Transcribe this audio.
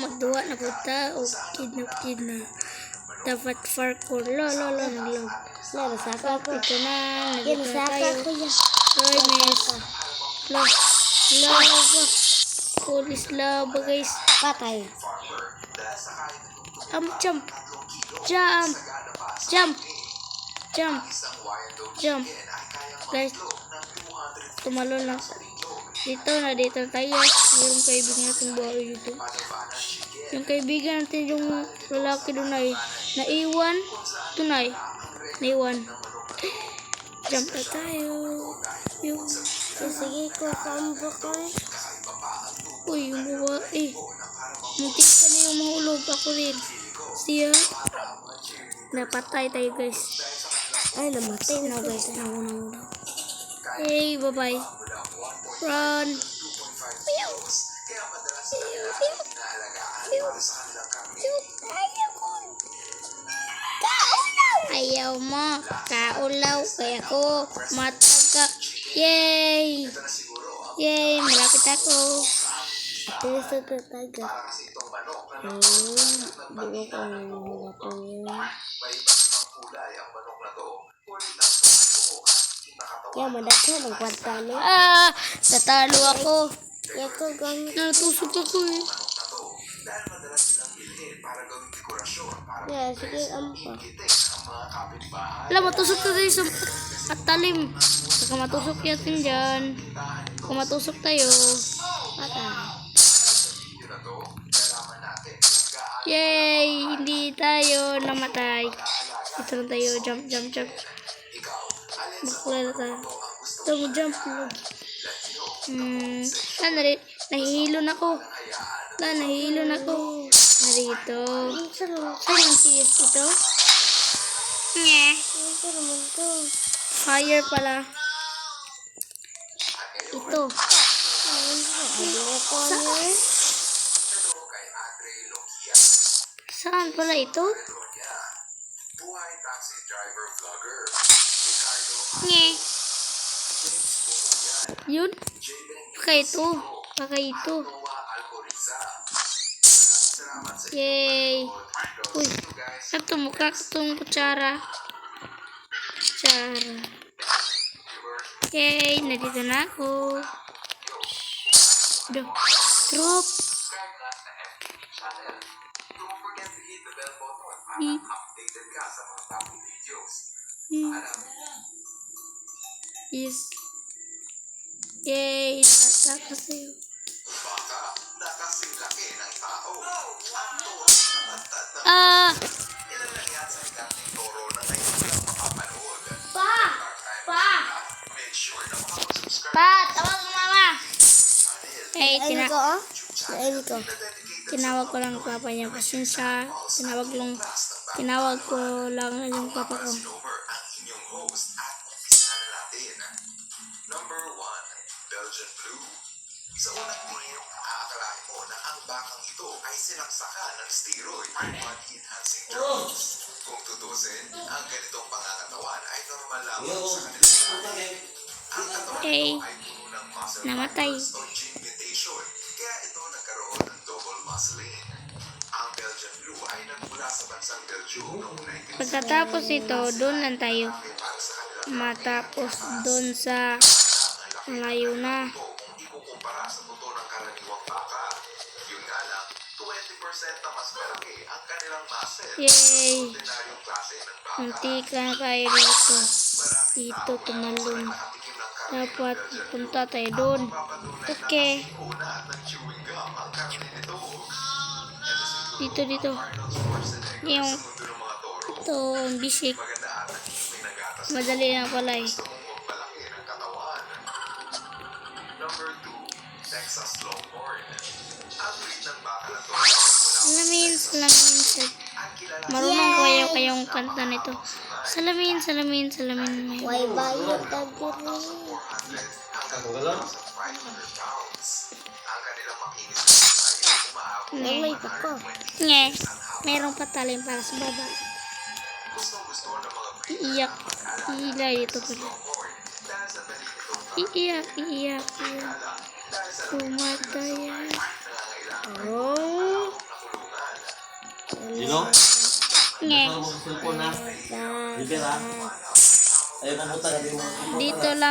magduwa na punta. O kid na. Dapat parkour. Naglag. Nasaka ko. Ito na. Nagito na Nasaka tayo. ko yan. Ay, miss. Police lava, guys. Patay. Jump. Guys, tumalon lang. Dito tayo. Yung kaibigan natin buhay dito. Yung kaibigan natin yung lalaki doon ay naiwan. Tunay. Naiwan. Jump na tayo. Yung Sige ko, kambo ko. uy, yung babae. Muntik ka na yung mahulog. Ako rin. Siya. Napatay tayo, guys. Ay, namatay na. Guys. Hey, bye-bye. Run. Ayaw mo. Kaulaw. Kaya ko. Mataga. Yay! Malapit ako. Dito ka taga. Buo ko mga pangyayon. Yan, madaghan ang kwarta, no? Natalo ako. Yan ko, gamit. Natusok ako eh. Yan, sige, ampa. Alam, matusok ka tayo sa talim. Saka matusok yatin dyan. Kung matusok tayo. Yay! Hindi tayo namatay. Ito na tayo. Jump. Bakla na tayo. Ito mo jump. Nahihilo na ako. Narito. Saan yung CS ito? Nye. Fire pala. Ito. Saan pala ito? Nye. Yun. Pakai ito. Yay. Uy. Ito mukha itong kutsara. Yay. Nandito na ako. Drop. Yes. Yay. Nakatakas sa'yo. Tawag mo mama. Hey, tinawag ko lang papa niya. Pasensya. Tinawag ko lang yung papa ko. Number 1, Belgian Blue. Sa unang tingin, aakalain mo na ang bakang ito ay sinaksakan ng steroid or body-enhancing drugs. Kung tutusin, ang ganitong pangangatawan ay normal lamang sa kanilang ang katawan nito ay puno ng muscle Namatay. fibers o gene mutation, kaya ito nagkaroon ng double muscling. Ang Belgian Blue ay nagmula sa bansang Belgium noong 1960. Pagkatapos ito, doon lang tayo. Matapos doon sa malayo na. Kung ikukumpara sa buto ng karaniwang baka, yun nga lang, 20% na mas malaki ang kanilang muscle. Yay! Ordinaryong klase ng baka. Munti ka na tayo dito. Dito tumalon. Dapat punta tayo doon. Okay. Dito. Yung ito, ang bisik. Madali na pala eh. Salamin. Marunong ko kayong kanta nito. Salamin. Why ba yung tagiri? May pa. Nge. Merong patalim para sa baba. Iiyak. Iilay dito pala. Iiyak. Pumatay. You know? Nge. Ano mo sa cellphone na? Di pera? Ayaw mamuta. Dito lang.